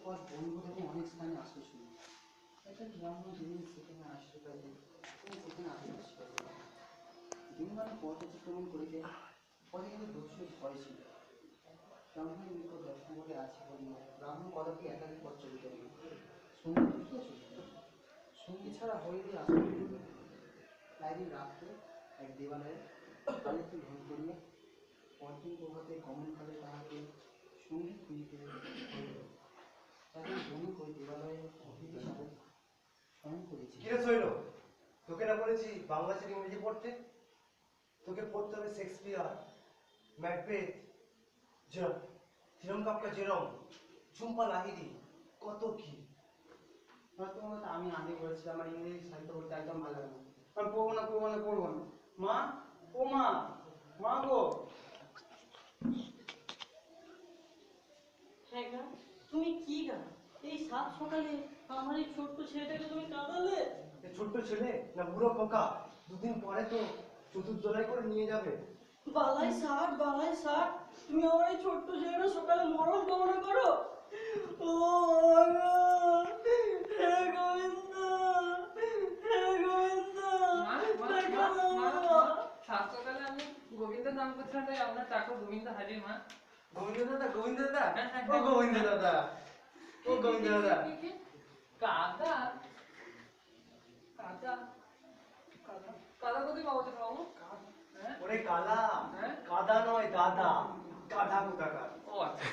পর বন্ধুদের অনেক স্থানে আসতে শুনি একটা গ্রাম্য জিনিস সেখানে আসতে পারে তুমি সেখানে আসতে পারবে দিনমান পথ অতিক্রমণ করিতে পথে কিন্তু দস্যু ভয় ছিল ব্রাহ্মণের নিকট দর্শন করে আছে বলিয়া ব্রাহ্মণ কদাপি একাধিক পথ চলিত না সঙ্গী দেখিয়েছ সঙ্গী ছাড়া হইলে আসতে একদিন রাত্রে এক দেবালয়ে কালীকে ভয় করিয়া পরদিন প্রভাতে গমনকালে তাহাকে সঙ্গী খুঁজিতে হইল তাকে বণিক ওই দেবালয়ে অতিথি হিসাবে স্মরণ করেছি। কিরে শৈল, তোকে না বলেছি বাংলা থেকে ইংরেজি পড়তে? তোকে পড়তে হবে শেক্সপিয়ার, ম্যাকবেথ, হিরম কাফকা, জেরম, ঝুম্পা লাহিড়ী, কত কি। আমি আগে বলেছি আমার ইংরেজি সাহিত্য পড়তে একদম ভালো লাগে না, আমি পড়বো না। মা, ও মা, মা গো। হ্যাঁ গা, তুমি কি গা এই সাত সকালে আমার এই ছোট্ট ছেলেটাকে তুমি কাঁদালে? ছোট্ট ছেলে না বুড়ো খোকা, দুদিন পরে তো চতুর্দোলাই করে নিয়ে যাবে। বালাই ষাট, তুমি আমার এই ছোট্ট ছেলেটা সকালে মরণ কামনা করো। ও গো, হে গোবিন্দ, হে গোবিন্দ, সাত সকালে আমি গোবিন্দ নাম করছিলাম, তাই আপনার ঠাকুর গোবিন্দ হাজির মা। গোবিন্দ দাদা, গোবিন্দ দাদা, হ্যাঁ, ও গোবিন্দ দাদা, ও গোবিন্দ দাদা। কাদা কাদা কাদা কাদা কোথায় পাবো তো বাবু? ওরে কালা, হ্যাঁ? কাদা নয় দাদা, কাদা কোথাকার। ও আচ্ছা,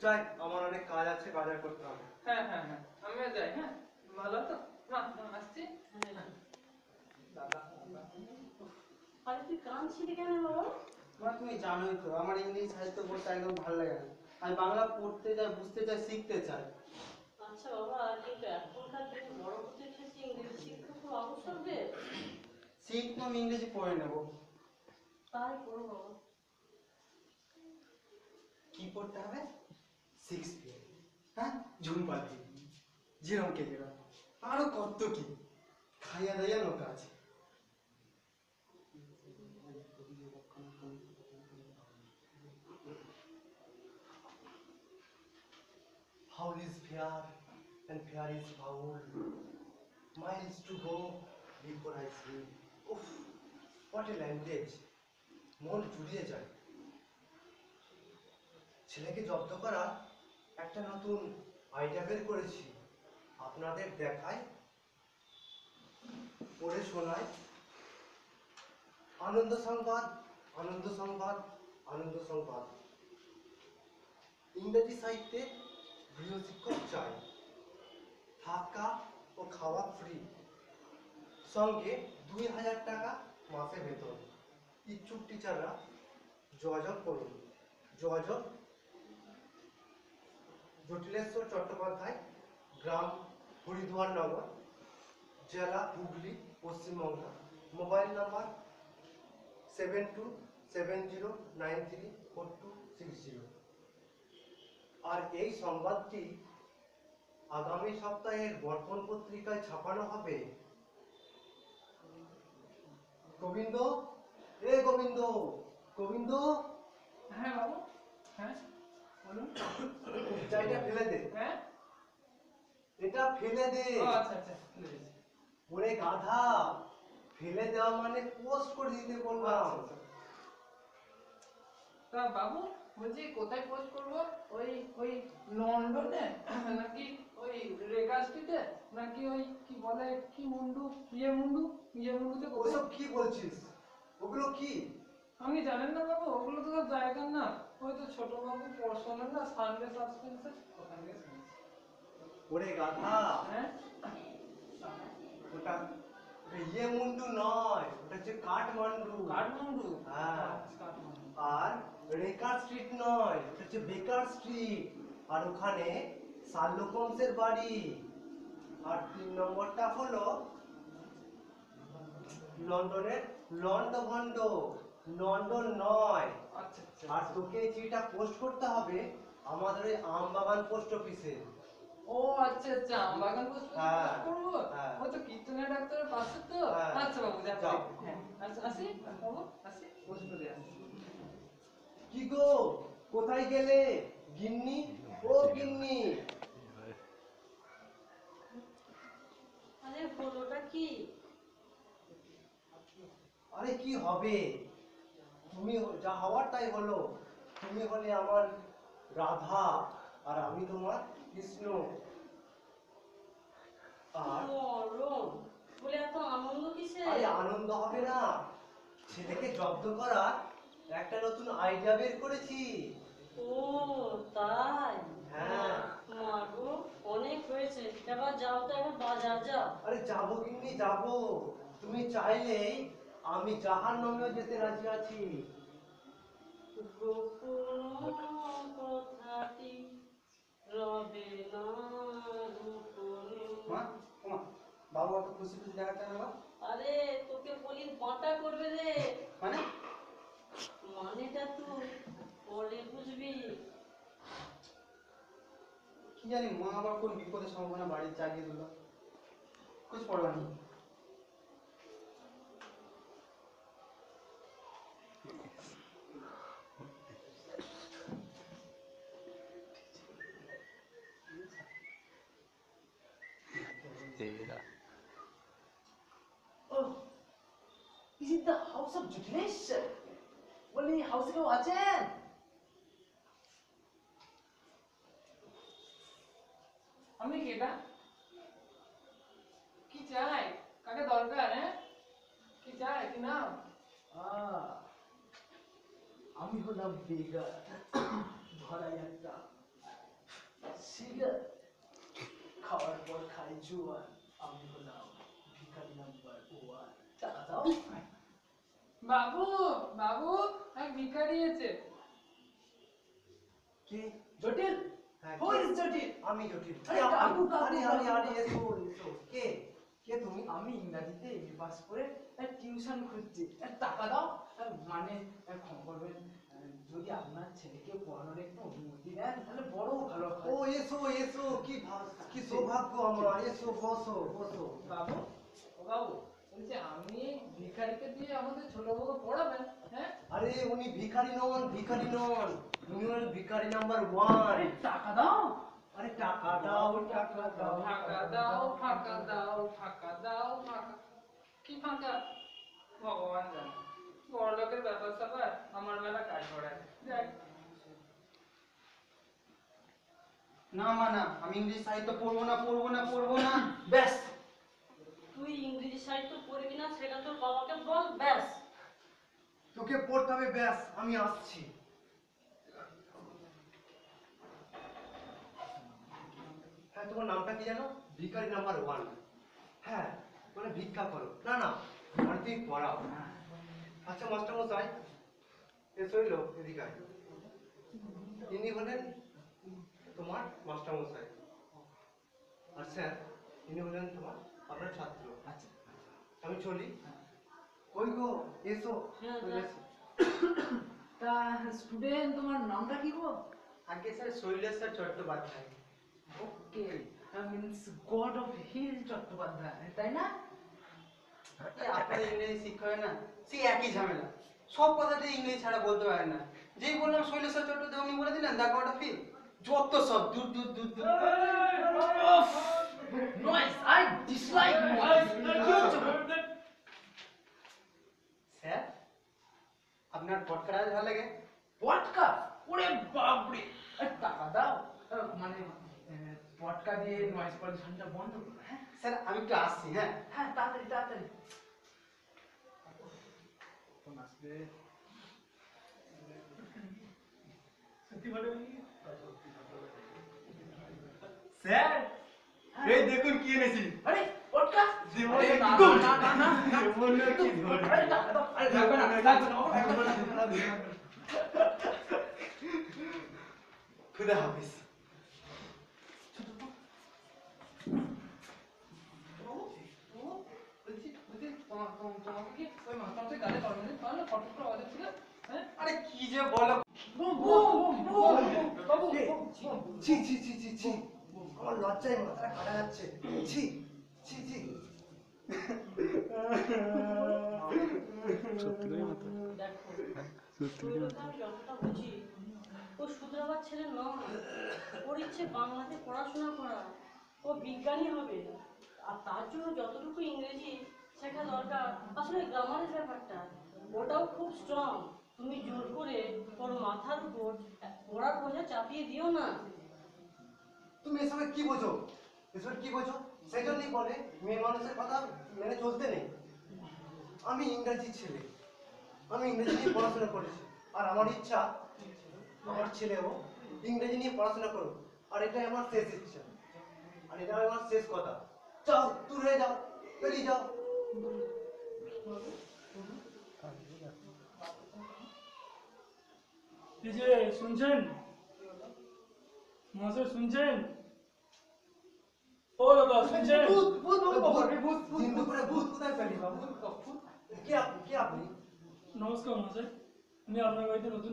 যাই, আমার অনেক কাজ আছে, বাজার করতে হবে। হ্যাঁ, আমিও যাই। হ্যাঁ, ভালো তো মা, আসছি। দাদা, আরে তুই কাঁদছিলি কেন বাবা? মা তুমি জানোই তো আমার ইংরেজি সাহিত্য পড়তে একদম ভালো লাগে না, আমি বাংলা পড়তে চাই, বুঝতে চাই, শিখতে চাই। আচ্ছা বাবা, কিন্তু এখনকার দিনে বড় হতে এসেছি, ইংরেজি শিক্ষা খুব আবশ্যক রে। শিখতে আমি ইংরেজি পড়ে নেবো। তাই করো বাবা। কি পড়তে হবে? শেক্সপিয়ার, হ্যাঁ, ঝুম্পা লাহিড়ী, যেরম কে যেরম, আরো কত কি খাইয়া দাইয়া লোক আছে। Foul is fair and fair is foul. Miles to go before I sleep. Uff, what a language. মন জুড়িয়ে যায়। ছেলেকে জব্দ করা একটা নতুন আইডিয়া বের করেছি, আপনাদের দেখায়, পড়ে শোনায়। আনন্দ সংবাদ, আনন্দ সংবাদ, আনন্দ সংবাদ। ইংরেজি সাহিত্যে গৃহশিক্ষক চাই, থাকা ও খাওয়া ফ্রি, সঙ্গে 2000 টাকা মাসে বেতন। ইচ্ছুক টিচাররা যোগাযোগ করুন। যোগাযোগ জটিলেশ্বর চট্টোপাধ্যায়, গ্রাম হরিদ্বারনগর, জেলা হুগলি, পশ্চিমবঙ্গ। Mobile number 7270934260। আর এই সংবাদটি আগামী সপ্তাহের বর্তমান পত্রিকায় ছাপানো হবে। গোবিন্দ, এ গোবিন্দ, গোবিন্দ, হ্যাঁ বাবু, হ্যাঁ বলুন। এটা ফেলে দে, হ্যাঁ, এটা ফেলে দে। ও আচ্ছা, ফেলে দিয়েছি। ওরে গাধা, ফেলে দেওয়া মানে পোস্ট করে দিতে বললাম। আচ্ছা। তা বাবু বলছি কোথায় পোস্ট করবো? ওই লন্ডনে নাকি ওই রেগা স্ট্রিটে নাকি ওই কি বলে কি মুন্ডু মুন্ডুতে ওসব কি বলছিস? ওগুলো কি? আপনি জানেন না বাবু, ওগুলো তো সব জায়গার না। ওই তো ছোট বাবু পড়শোনেন না, সানডে সাসপেন্সে, ওখান থেকে শুনেছি। ওরে গাধা, হ্যাঁ, ওটা ইয়ে মুন্ডু নয়, ওটা হচ্ছে কাঠমান্ডু। কাঠমান্ডু? হ্যাঁ। আচ্ছা, কাঠমান্ডু। আর রেকার স্ট্রিট নয়, ওটা হচ্ছে বেকার স্ট্রিট। আর ওখানে শার্লক হোমসের বাড়ি। আর 3 নম্বরটা হলো লন্ডনের লন্ডভন্ড, লন্ডন নয়। আচ্ছা। আর তোকে এই চিঠিটা পোস্ট করতে হবে আমাদের ওই আমবাগান পোস্ট অফিসে। ও আচ্ছা, আমবাগান পোস্ট করবো। হ্যাঁ। ওই তো কীর্তনের ডাক্তারের পাশে তো। হ্যাঁ। আচ্ছা বাবু, যাচ্ছি। যাও। হ্যাঁ, আচ্ছা, আসি বাবু, আসি, পোস্ট করে আসি। কি গো, কোথায় গেলে? গিন্নি, ও গিন্নি, কি হবে? তুমি যা হওয়ার তাই হলো। তুমি হলে আমার রাধা আর আমি তোমার কৃষ্ণ। আর মরণ বলে এত আনন্দ কিসে? আরে আনন্দ হবে না, ছেলেকে জব্দ করার একটা নতুন আইডিয়া বের করেছি। ও তাই? হ্যাঁ। মাগো অনেক হয়েছে, এবার যাও তো, এবার বাজার যাও। আরে যাবো কিন্নি যাবো, তুমি চাইলেই আমি জাহান্নামেও যেতে রাজি আছি। গোপন কথাটি রবে না গোপনে। মা, ও মা, বাবু অত খুশি খুশি দেখাচ্ছে না বাবা? আরে তোকে বলি বাঁটা করবে রে। মানে মানেটা তুই পরে বুঝবি। কি জানি মা আবার কোন বিপদের সম্ভাবনা বাড়ি জাগিয়ে দিল, কুছ পড়বা নেই। Oh, is it the house of Jutilesh? বলি হাউসে কেউ আছেন? আপনি কি এটা? কি চাই? কাকে দরকার? হ্যাঁ, কি চাই? কি নাম? আমি হলাম বেগার, ধরাই একটা সিগার, খাওয়ার পর খাই জোয়ার। আমি হলাম ভিখারি নাম্বার 1। টাকা দাও। বাবু, বাবু, এক ভিখারি আছে। কে? জটিল, হ্যাঁ, who is জটিল? আমি জটিল। আরে কাকু, কাকু, আরে কাকু, আরে কাকু। এসো এসো। কে? কে তুমি? আমি ইংরাজিতে এমএ পাস করে টিউশন খুঁজছি। টাকা দাও। মানে ক্ষমা করবেন, যদি আপনার ছেলেকে পড়ানোর একটু অনুমতি দেন তাহলে বড় ভালো ও হয়। এসো এসো, কি সৌভাগ্য আমার। এসো বসো বসো। বাবু, ও বাবু, বলছি আমি ভিখারিকে দিয়ে আমাদের ছোট বাবুকে পড়াবেন? হ্যাঁ, আরে উনি ভিখারি নন, ভিখারি নন, উনি হলেন ভিখারি নাম্বার 1। টাকা দাও। আরে টাকা দাও, টাকা দাও। ফাঁকা দাও, ফাঁকা দাও, ফাঁকা দাও, ফাঁকা। কি ফাঁকা? ভগবান জানে। বড় লোকের ব্যাপার স্যাপার আমার বেলা কাজ পড়ায়। যাই। না মা না, আমি ইংলিশ সাহিত্য পড়বো না, পড়বো না, পড়বো না, ব্যাস। তুই ইংরেজি সাহিত্য পড়বি না সেটা তোর বাবাকে বল, ব্যাস। তোকে পড়তে হবে, ব্যাস। আমি আসছি। হ্যাঁ, তোমার নামটা কি জানো? ভিখারি নাম্বার 1। হ্যাঁ, মানে ভিক্ষা করো। না না, মানে তুমি পড়াও। আচ্ছা মাস্টার মশাই, এসো এলো এদিকে আয়। ইনি হলেন তোমার মাস্টার মশাই, আর স্যার ইনি হলেন তোমার আপনার ছাত্র। আচ্ছা, আমি চলি। কই গো, এসো। হ্যাঁ, কই হ্যাঁ। এসো। তা স্টুডেন্ট, তোমার নামটা কি গো? আগে sir Shaileshwar Chattopadhyay. Okay, means god of hill Chattopadhyay, তাই না? এই আপনাদের ইংরেজি শিক্ষা হয় না, সেই একই ঝামেলা। সব কথাটা ইংরেজি ছাড়া বলতে পারেন না। যেই বললাম শৈলেশ্বর চট্টোপাধ্যায় উনি বলে দিলেন দা গড অফ হিল। যত সব দূর দূর দূর দূর। Noise, I dislike noise. কি হচ্ছে গো? স্যার, আপনার পটকাটা ভালো লাগে? পটকা? ওরে বাপরে, টাকা দাও। মানে পটকা দিয়ে নয়েজ পলিউশনটা বন্ধ করো। হ্যাঁ স্যার আমি একটু আসছি, হ্যাঁ। হ্যাঁ, তাড়াতাড়ি তাড়াতাড়ি। কোন আসবে? সত্যি বলে স্যার, এই দেখুন কি এনেছি। আরে পটকা? জীবনে আরে না, কি ধরছি? না, না, না, না। জীবনে কি ধরছি? আরে টাকা দাও। আরে লাগবে না, লাগবে না। খুদা হাফিজ। তোমাকে কি ওই মাস্টারকে গালে পাঠানো তাহলে ফটোটা অর্ডার ছিল? হ্যাঁ, আরে কি যে বলো। বাবু, ছি ছি ছি ছি ছি, আমার লজ্জায় মাথাটা কাটা যাচ্ছে। ছি ছি ছি। দেখো, শৈলকে আমি যতটা বুঝি, ও শুধরাবার ছেলে নয়। ওর ইচ্ছে বাংলাতে পড়াশোনা করা, ও বিজ্ঞানী হবে। আর তার জন্য যতটুকু ইংরেজি শেখা দরকার, আসলে গ্রামারের ব্যাপারটা ওটাও খুব স্ট্রং। তুমি জোর করে ওর মাথার উপর পড়ার বোঝা চাপিয়ে দিও না। তুমি এসবে কি বোঝো? এসবে কি বোঝো? সেই জন্যই বলে মেয়ে মানুষের কথা মেনে চলতে নেই। আমি ইংরেজি ছেলে, আমি ইংরেজি নিয়ে পড়াশোনা করেছি, আর আমার ইচ্ছা আমার ছেলেও ইংরেজি নিয়ে পড়াশোনা করুক, আর এটাই আমার শেষ ইচ্ছা, আর এটা আমার শেষ কথা। যাও, দূর হয়ে যাও, বেরিয়ে যাও। এই যে শুনছেন মহাশয়, শুনছেন? ও দাদা শুনছেন? ভূত, ভূত বাবু, ভূত, ভূত, ভূত, দিন দুপুরে ভূত কোথায় পেলি বাবু? কে আপনি? কে আপনি? নমস্কার মহাশয়, আমি আপনার বাড়িতে নতুন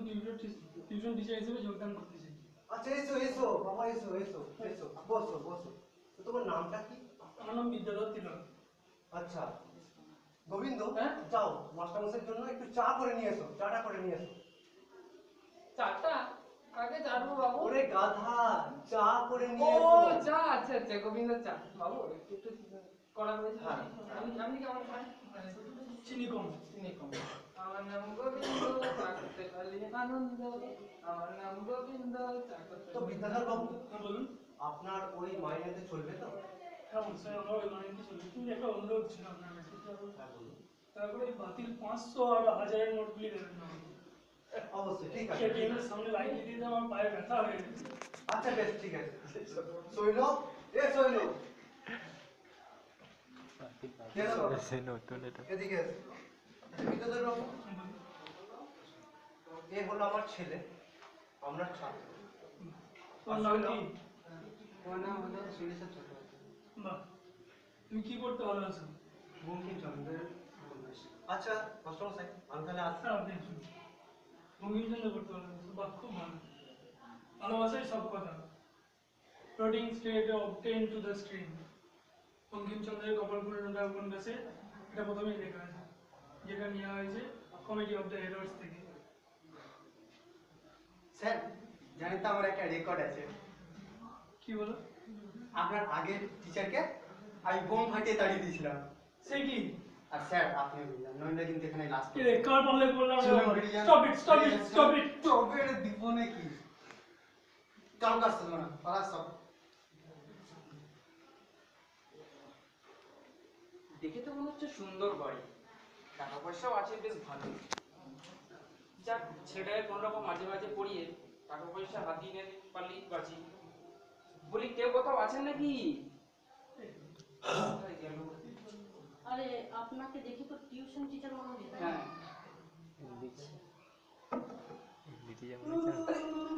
টিউশন টিচার হিসেবে যোগদান করতে চাই। আচ্ছা, এসো এসো বাবা, এসো এসো এসো, বসো বসো। তো তোমার নামটা কি? আমার নাম বিদ্যাধর তিলক। আচ্ছা গোবিন্দ, যাও মাস্টারমশাইয়ের জন্য একটু চা করে নিয়ে এসো, চাটা করে নিয়ে এসো। চাটা কাকে চাটবো বাবু? ওরে গাধা, চা করে ও নিয়ে এসো। চা, আচ্ছা আচ্ছা, গোবিন্দ চা। বাবু একটু একটু করা হয়েছে। হ্যাঁ। আপনি কেমন খান? চিনি কম। চিনি কম। আমার নাম গোবিন্দ, চা করতে পারলে আনন্দ। আমার নাম গোবিন্দ, চা করতে তো বিদ্যাধর বাবু, হ্যাঁ বলুন। আপনার ওই মাইনেতে চলবে তো? হ্যাঁ মহাশয়, আমার ওই মাইনে চলবে, কিন্তু একটা অনুরোধ ছিল আপনার কাছে। হ্যাঁ বলুন। তারপরে এই বাতিল 500 আর 1000-এর নোটগুলি দেবেন না। অবশ্যই, ঠিক আছে। এটিএমের সামনে লাইন দিয়ে দিতে আমার পায়ে ব্যথা হয়ে গেছে। আচ্ছা বেশ, ঠিক আছে। শৈল, এ শৈল, এসো, এদিকে এসো। আচ্ছা, বিদ্যাধর বাবু, এ হলো আমার ছেলে, আমরা ছাত্র। তোর নাম কি? তোমার নাম হলো সুরেশ্বর চক্রবর্তী, বাহ, তুমি কি করতে ভালোবাসো? বঙ্কিমচন্দ্রের উপন্যাস। আচ্ছা মাস্টারমশাই, আমি তাহলে আসি। হ্যাঁ আপনি শুনুন, বঙ্কিমচন্দ্র করতে ভালোবাসো, বাহ খুব ভালো। ভালোবাসাই সব কথা। floating state obtained to the stream, বঙ্কিমচন্দ্রের কপালকুণ্ডলা উপন্যাসে এটা প্রথমেই লেখা আছে, যেটা নেওয়া হয়েছে কমিটি অফ দ্য এরর্স থেকে। স্যার, জানেন তো আমার একটা রেকর্ড আছে। কি বলো? আপনার আগের টিচারকে আমি বোম ফাটিয়ে তাড়িয়ে দিয়েছিলাম। সে কি? আর স্যার আপনি বললেন নইলে কিন্তু এখানে লাস্ট কি রে, কার পারলে বললাম? চলুন, বেরিয়ে যান। Stop it, stop it, stop it. তবে এটা দিব নাকি? কারো কাজ চলবে না, পালা সব। দেখে তো মনে হচ্ছে সুন্দর বাড়ি, টাকা পয়সাও আছে বেশ ভালো। যাক, ছেলেটাকে কোন রকম মাঝে মাঝে পড়িয়ে টাকা পয়সা হাতিয়ে নিয়ে পারলেই বাঁচি। বলি কেউ কোথাও আছেন নাকি? কোথায় গেল? আরে আপনাকে দেখে তো টিউশন টিচার মনে হচ্ছে, তাই না? হ্যাঁ,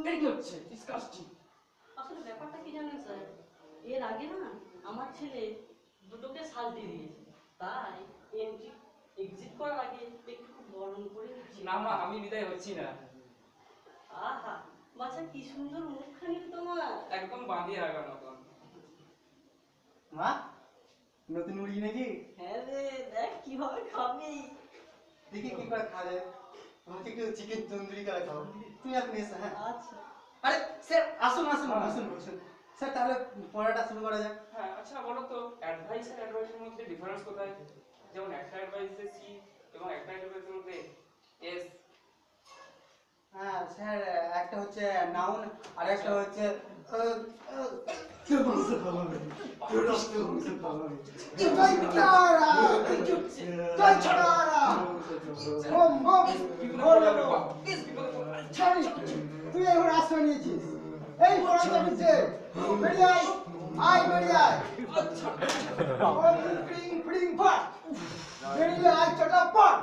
এই কি হচ্ছে? ডিসকাস্টিং। আসলে ব্যাপারটা কি জানেন স্যার, এর আগে না আমার ছেলে দুটোকে সালটি দিয়েছে, তাই এন্ট্রি এক্সিট করার আগে একটু বরণ করে নিচ্ছি। না মা, আমি বিদায় হচ্ছি না। আহা, বাচ্চা কি সুন্দর মুখখানি তোমার। একদম বাঁধিয়ে রাখার মতন। মা, নতুন মুড়ি নাকি? হ্যাঁ রে, দেখ কিভাবে খাবি। দেখি কি করে খাওয়া যায়। আমাকে একটু চিকেন তন্দুরি করে খাও। তুমি এখন এসো, হ্যাঁ। আচ্ছা, আরে স্যার, আসুন আসুন বসুন বসুন। স্যার তাহলে পড়াটা শুরু করা যাক। হ্যাঁ, আচ্ছা বলো তো, অ্যাডভাইস আর অ্যাডভাইসের মধ্যে ডিফারেন্স কোথায়? যেমন একটা অ্যাডভাইসে সি এবং একটা অ্যাডভাইসের মধ্যে এস। হ্যাঁ স্যার, একটা হচ্ছে নাউন আর একটা হচ্ছে তুই এখন আশ্রয় নিয়েছিস এই পড়াতে নিচে বেরিয়ে আয়, আয় বেরিয়ে আয়, ফিং ফিং ফাট বেরিয়ে আয় চটাপট,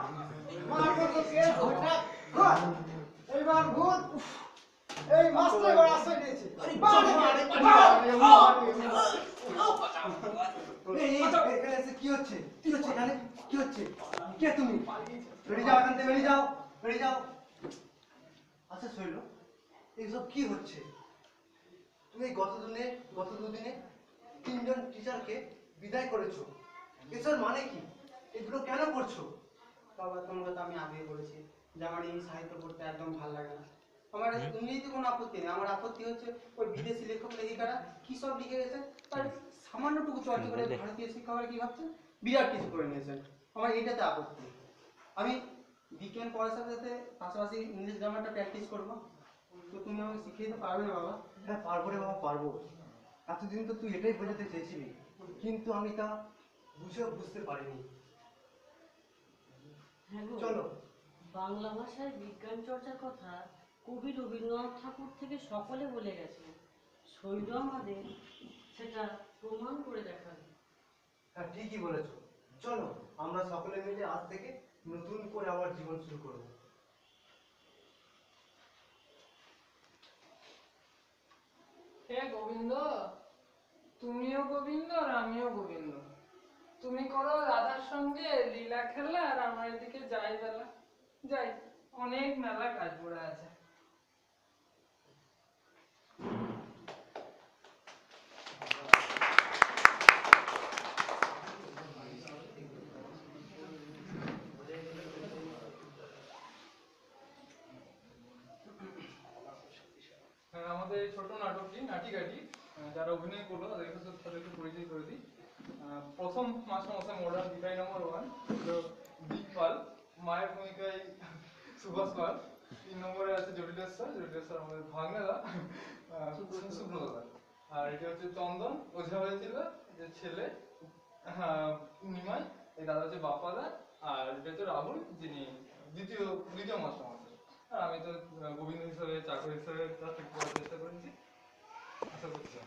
মারবো তোকে হঠাৎ ঘর। এইবার ভূত এই মাস্টার এবার আশ্রয় নিয়েছে। এখানে এসে কি হচ্ছে? কি হচ্ছে এখানে? কি হচ্ছে? কে তুমি? বেরিয়ে যাও এখান থেকে, বেরিয়ে যাও, বেরিয়ে যাও। আচ্ছা শৈল, এইসব কি হচ্ছে? তুমি গত দুদিনে 3 জন টিচারকে বিদায় করেছো, এসব মানে কি? এগুলো কেন করছো? বাবা, তোমাকে তো আমি আগেই বলেছি যে আমার এই সাহিত্য পড়তে একদম ভালো লাগে না। আমার এমনিতে কোনো আপত্তি নেই, আমার আপত্তি হচ্ছে ওই বিদেশি লেখক লেখিকারা কি সব লিখে গেছে, তার সামান্যটুকু চর্চা করে ভারতীয় শিক্ষকরা কি ভাবছেন বিরাট কিছু করে নিয়েছেন। আমার এইটাতে আপত্তি। আমি বিজ্ঞান পড়ার সাথে সাথে পাশাপাশি ইংলিশ গ্রামারটা প্র্যাকটিস করবো। তো তুমি আমাকে শিখিয়ে দিতে পারবে না বাবা? হ্যাঁ পারবো রে বাবা, পারবো। এতদিন তো তুই এটাই বোঝাতে চেয়েছিলি, কিন্তু আমি তা বুঝতে পারিনি। হ্যাঁ গো, চলো। বাংলা ভাষায় বিজ্ঞান চর্চার কথা কবি রবীন্দ্রনাথ ঠাকুর থেকে সকলে বলে গেছে। শৈল আমাদের সেটা প্রমাণ করে দেখাবে। হ্যাঁ ঠিকই বলেছো। চলো আমরা সকলে মিলে আজ থেকে নতুন করে আবার জীবন শুরু করবো। হে গোবিন্দ, তুমিও গোবিন্দ আর আমিও গোবিন্দ। তুমি করো রাধার সঙ্গে লীলা খেলা আর আমার এদিকে যাই বেলা। যাই, অনেক মেলা কাজ পড়ে আছে। আমাদের এই ছোট নাটকটি নাটিকাটি যারা অভিনয় করলো তাদেরকে তাদেরকে পরিচয় করে দিই। প্রথম মাস্টারমশাই মডার্ন বিদায় নম্বর 1 দীপ পাল, মায়ের ভূমিকায় সুভাষ পাল। 3 নম্বরে আছে জটিলেশ্বর আমাদের ভাগ্নেদা সুব্রতদা। আর এটা হচ্ছে চন্দন, ওঝা হয়েছিল যে ছেলে, নিমাই, এই দাদা হচ্ছে বাপ্পাদা, আর এটা হচ্ছে রাহুল যিনি দ্বিতীয় মাস্টারমশাই। আর আমি তো গোবিন্দ হিসাবে চাকর হিসাবে তার থেকে চেষ্টা করেছি। আশা করছি